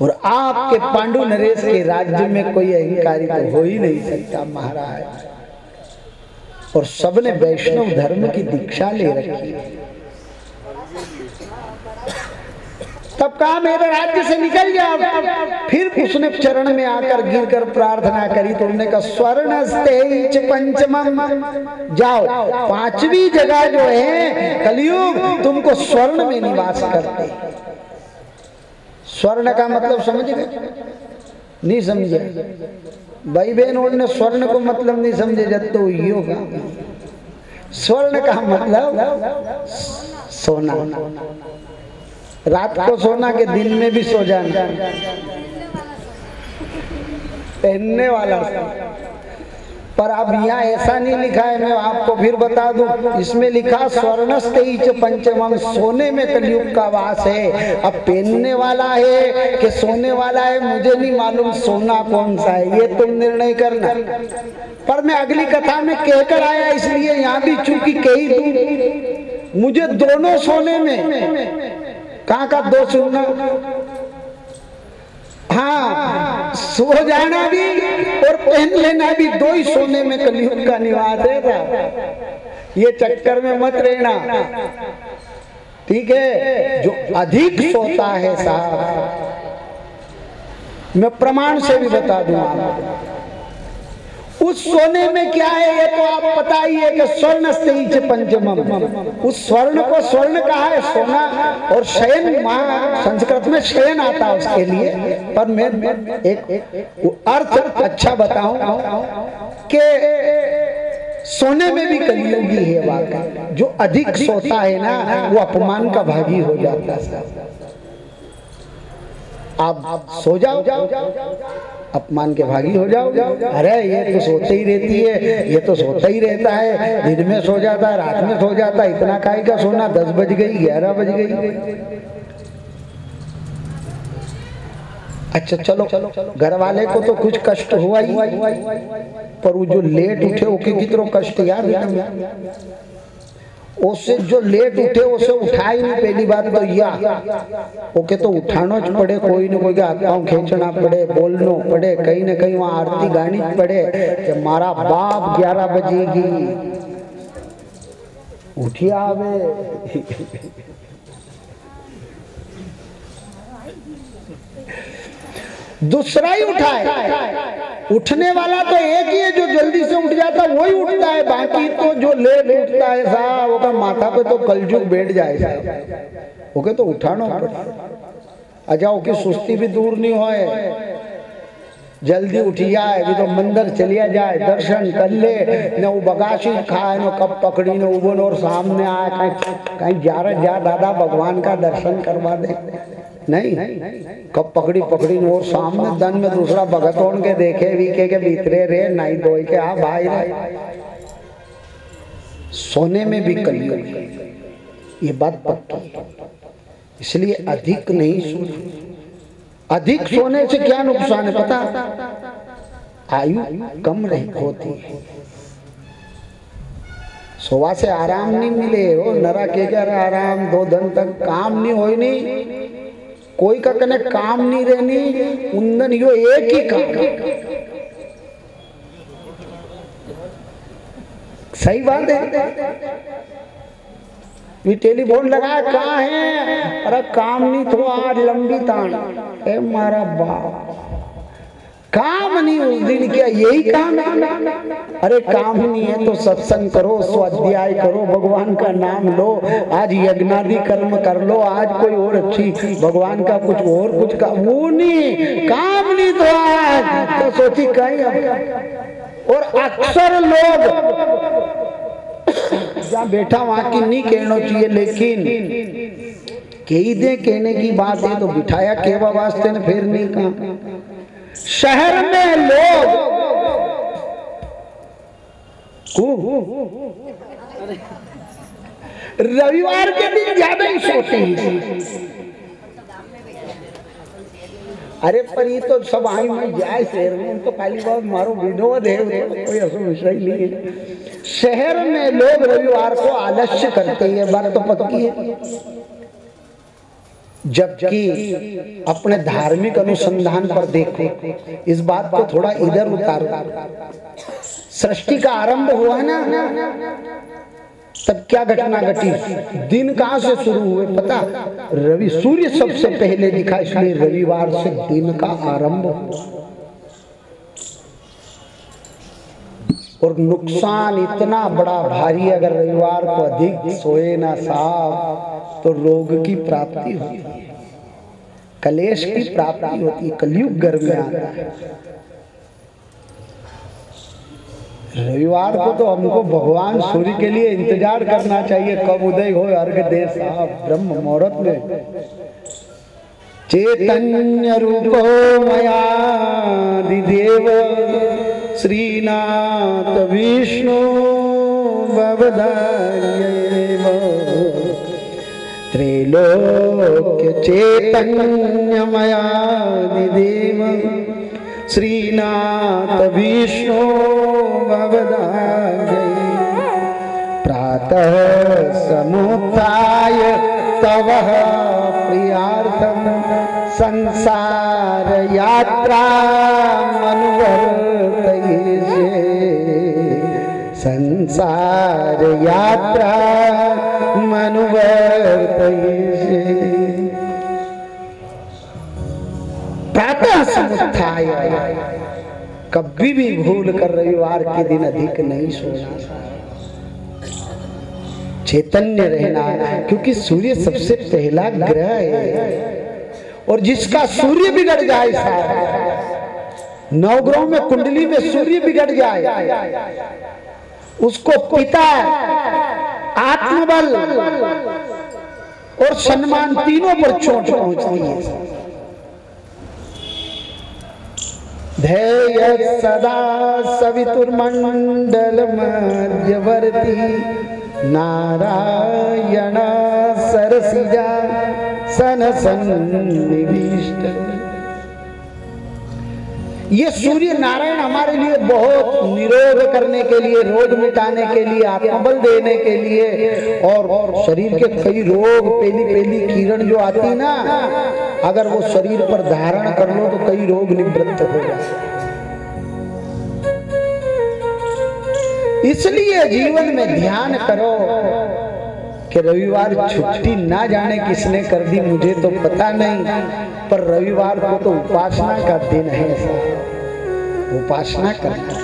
और आपके पांडु नरेश के राज्य में कोई अहंकारी तो हो ही नहीं सकता महाराज। और सबने वैष्णव धर्म की दीक्षा ले रखी। तब कहा मेरे राज्य से निकल जाओ। फिर उसने चरण में आकर गिरकर प्रार्थना करी तो उन्होंने कहा स्वर्णस्तेच पंचमम, जाओ पांचवी जगह जो है कलयुग तुमको स्वर्ण में निवास करते। स्वर्ण का मतलब समझ गए? नहीं समझे भाई बहन, उन्होंने स्वर्ण को मतलब नहीं समझे जब तो योगा। स्वर्ण का मतलब सोना, रात को सोना के दिन में भी सो जाना, पहनने वाला। पर अब यहाँ ऐसा नहीं लिखा है, मैं आपको फिर बता दूं। इसमें लिखा स्वर्णस्तेच पंचमम, सोने में कलयुग का वास है। अब पहनने वाला है कि सोने वाला है मुझे नहीं मालूम, सोना कौन सा है ये तुम निर्णय करना। पर मैं अगली कथा में कहकर आया इसलिए यहाँ भी चूंकि कही दूं, मुझे दोनों सोने में कहाँ का दो सुनना, हाँ सो जाना भी और पहन लेना भी, दो ही सोने में कलयुग का निवास है। ये चक्कर में मत रहना, ठीक है? जो अधिक सोता है साहब, मैं प्रमाण से भी बता दूंगा उस सोने में क्या है ये तो आप पता ही है कि स्वर्णस्तेच पंचमम। उस स्वर्ण को स्वर्ण कहा है सोना, और शयन महा संस्कृत में शयन आता है उसके लिए। पर मैं एक अर्थ अच्छा बताऊं कि सोने में भी कलयुगी है वाकई। जो अधिक सोता है ना वो अपमान का भागी हो जाता है। आप सो जाओ, अपमान के भागी हो जाओ। अरे ये तो सोते ही रहती है, ये तो सोता ही रहता है, दिन में सो जाता है, रात में सो जाता है, इतना काहे का सोना, 10 बज गई 11 बज गई। अच्छा चलो घर वाले को तो कुछ कष्ट हुआ ही, पर वो जो लेट उठे ओके कितना कष्ट यार। उससे जो लेट उठे उसे उठा ही नहीं, पहली बात तो या ओके तो उठाना च पड़े, कोई न कोई के हाथ खींचना पड़े, बोलना पड़े, कहीं न कहीं वहां आरती गानी पड़े कि मारा बाप 11 बजेगी उठिया आवे। दूसरा ही उठाए, उठने वाला तो एक ही है जो जल्दी से उठ जाता वही उठता है, बाकी तो जो लेट उठता है साहब वो माथा पे तो कलजुग बैठ जाए साहब, ओके तो उठाना पड़ता। अच्छा ओके सुस्ती भी दूर नहीं होए, जल्दी उठी जाए भी तो मंदिर चलिया जाए, दर्शन कर ले, न वो बगाशी खाए न कब पकड़ी न उबन और सामने आए कहीं जा दादा भगवान का दर्शन करवा दे, नहीं कब पकड़ी और सामने दन में दूसरा भगत होन के देखे भी के भीतरे रे नहीं दो के आ भाई रे। सोने में भी कलयुग, ये बात पक्की। इसलिए अधिक नहीं सोना। अधिक सोने से क्या नुकसान है पता? आयु कम रही होती है, सोवा से आराम नहीं मिले हो, नरा के कर आराम 2 दिन तक काम नहीं हो नहीं, कोई का कने काम नहीं रहनी, उन्दन यो एक ही काम। सही बात है। ये टेलीफोन लगाया कहाँ है, अरे काम नहीं तो आज लंबी तान, ए मारा बाप काम नहीं उस दिन क्या यही काम है? अरे काम नहीं है तो सत्संग करो, स्वाध्याय करो, भगवान का नाम लो, आज यज्ञादि कर्म कर लो, आज कोई और अच्छी भगवान का कुछ का वो नहीं, काम नहीं तो आज तो सोची कहीं। और अक्सर लोग जहाँ बैठा वहां की नहीं कहना चाहिए, लेकिन कही दे कहने की बात है तो बिठाया केवा वास्ते ने फिर नहीं कहा। शहर में लोग रविवार के दिन ज्यादा ही सोते हैं। अरे पर ये तो सब आई में जाए शहर में तो खाली बात मारो विनोद है, कोई ऐसा विषय नहीं है। शहर में लोग रविवार को आलस्य करते हैं, बात तो पक्की है। जबकि अपने धार्मिक अनुसंधान पर देखो, इस बात को थोड़ा इधर उतारो। सृष्टि का आरंभ हुआ ना, तब क्या घटना घटी? दिन कहां से शुरू हुए पता? रवि सूर्य सबसे पहले दिखा, इसलिए रविवार से दिन का आरंभ हुआ। और नुकसान इतना बड़ा भारी, अगर रविवार को अधिक सोए ना साहब तो रोग की प्राप्ति होती है, कलेश की प्राप्ति होती है, कलयुग गर्भ में आता है। रविवार को तो हमको भगवान सूर्य के लिए इंतजार करना चाहिए, कब उदय हो अर्घ दे साहब ब्रह्म मुहूर्त में। चैतन्य रूपो मयादिदेव श्रीनाथ विष्णु भवदार्यैव त्रैलोक्य चैतन्यमयादिदेव श्रीनाथ विष्णु भवदार्यैव प्रातः समुत्थाय तव प्रियार्थं संसार यात्रा मनुवर्तयिष्ये, संसार यात्रा मनुवर्तयिष्ये। प्रातः समुत्थाय, कभी भी भूल कर रविवार के दिन अधिक नहीं सोना, चैतन्य रहना, क्योंकि सूर्य सबसे पहला ग्रह है। और जिसका सूर्य बिगड़ जाए साहब, नवग्रहों में कुंडली में सूर्य बिगड़ जाए, उसको पिता, आत्मबल और सम्मान तीनों पर चोट पहुंचती है। ध्येय सदा सवितुर्मंडल मध्यवर्ती नारायण सरसिजा सन सन्निविष्ट। ये सूर्य नारायण हमारे लिए बहुत निरोध करने के लिए, रोग मिटाने के लिए, आत्मबल देने के लिए, और शरीर के कई रोग, पहली किरण जो आती ना, अगर वो शरीर पर धारण कर लो तो कई रोग निवृत्त हो जाते। इसलिए जीवन में ध्यान करो कि रविवार छुट्टी ना जाने किसने कर दी, मुझे तो पता नहीं, पर रविवार को तो उपासना का दिन है, उपासना करना।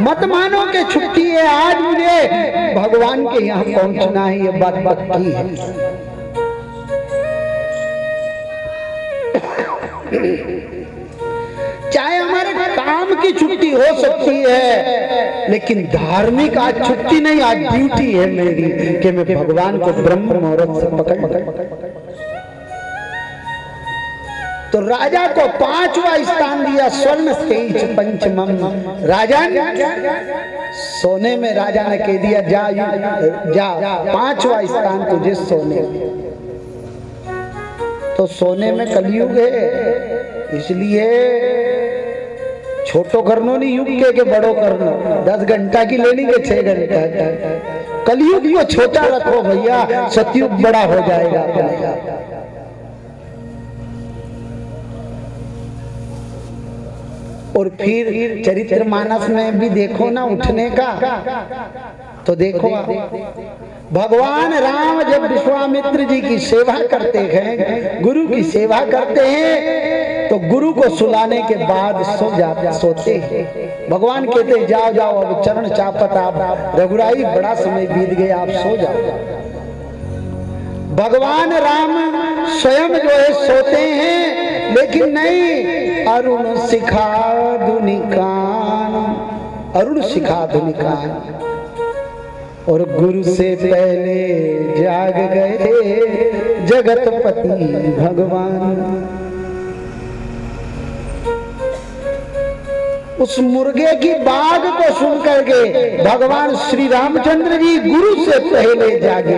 मत मानो कि छुट्टी है, आज मुझे भगवान के यहाँ पहुंचना है, ये बात पक्की है। चाहे हमारे काम की छुट्टी हो सकती है, लेकिन धार्मिक आज छुट्टी नहीं, आज ड्यूटी है मेरी कि मैं भगवान को ब्रह्म मुहूर्त से पकड़। तो राजा को 5वां स्थान दिया, स्वर्ण तेज पंचमम। राजा सोने में, राजा ने कह दिया जा 5वां स्थान तुझे सोने। तो सोने में कलयुग है, इसलिए छोटो करनो नहीं युग के बड़ो करनो, 10 घंटा की लेनी के 6 घंटा। कलयुग को छोटा रखो भैया, सतयुग बड़ा हो जाएगा अपने आप। और फिर चरित्रमानस में भी देखो ना उठने का, तो देखो भगवान राम जब विश्वामित्र जी की सेवा करते हैं, गुरु की सेवा करते हैं, तो गुरु को सुलाने के बाद सोते हैं। भगवान कहते जाओ जाओ, अब चरण चापत आप, रघुराई बड़ा समय बीत गया, आप सो जाओ। भगवान राम स्वयं जो है सोते हैं, लेकिन नहीं, अरुण शिखा धुनिकान, अरुण शिखा धुनिकान। और गुरु से पहले जाग गए जगतपति भगवान। उस मुर्गे की बाग को सुनकर के भगवान श्री रामचंद्र जी गुरु से पहले जागे।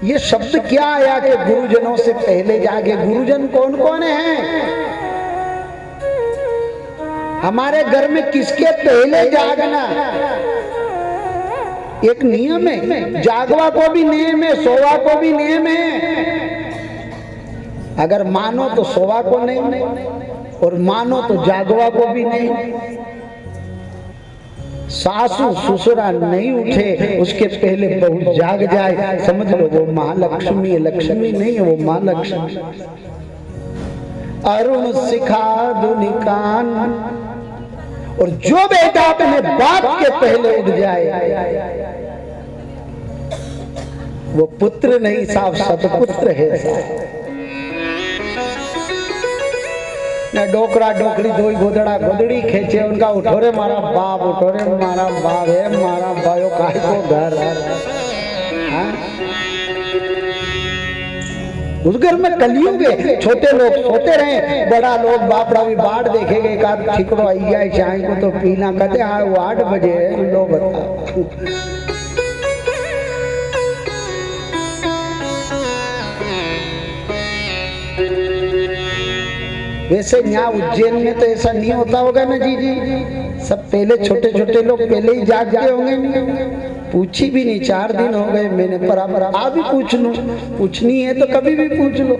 ये शब्द क्या आया कि गुरुजनों से पहले जागे? गुरुजन कौन कौन हैं? हमारे घर में किसके पहले जागना? एक नियम है, जागवा को भी नियम है, सोवा को भी नियम है। अगर मानो तो सोवा को नहीं, और मानो तो जागवा को भी नहीं। सासू ससुरा नहीं उठे उसके पहले बहू जाग जाए, समझ लो वो महालक्ष्मी है। लक्ष्मी नहीं है, वो महालक्ष्मी। अरुण सिखा दुनिकान, और जो बेटा अपने बाप के पहले उठ जाए वो पुत्र नहीं साहब, सतपुत्र है साहब। न डोकरा डोकरी दोई गोदड़ा गोदड़ी खेचे उनका, उठो रे मारा बाप, उठो रे मारा बाप है, मारा भाइयों काहे को घर। उस घर में कलयुग है, छोटे लोग सोते रहे, बड़ा लोग बापड़ा भी बाट देखेंगे। एक आध ठिकड़ो आई जाए चाय को तो पीना कहते हाँ वो 8 बजे लो बता। वैसे यहाँ उज्जैन में तो ऐसा नहीं होता होगा ना जी। सब पहले छोटे छोटे लोग पहले ही जागते होंगे। पूछी भी नहीं, 4 दिन हो गए मैंने, बराबर आप भी पूछ लो, पूछनी है तो कभी भी पूछ लो।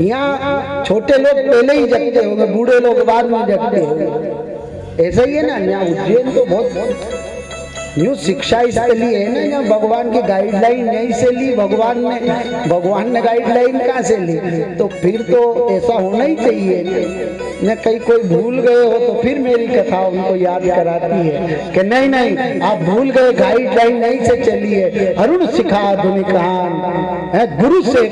यहाँ छोटे लोग पहले ही जगते होंगे, बूढ़े लोग बाद में जगते होंगे। ऐसा ही है ना यहाँ उज्जैन तो बहुत न्यू शिक्षा इसके लिए है ना। यहाँ भगवान की गाइडलाइन यहीं से ली, भगवान ने गाइडलाइन कहाँ से ली, तो फिर तो ऐसा होना ही चाहिए न। कहीं कोई भूल गए हो तो फिर मेरी कथा उनको याद कराती है कि नहीं नहीं आप भूल गए, गाइडलाइन नहीं से चलिए। अरुण सिखा दुनिकान, गुरु से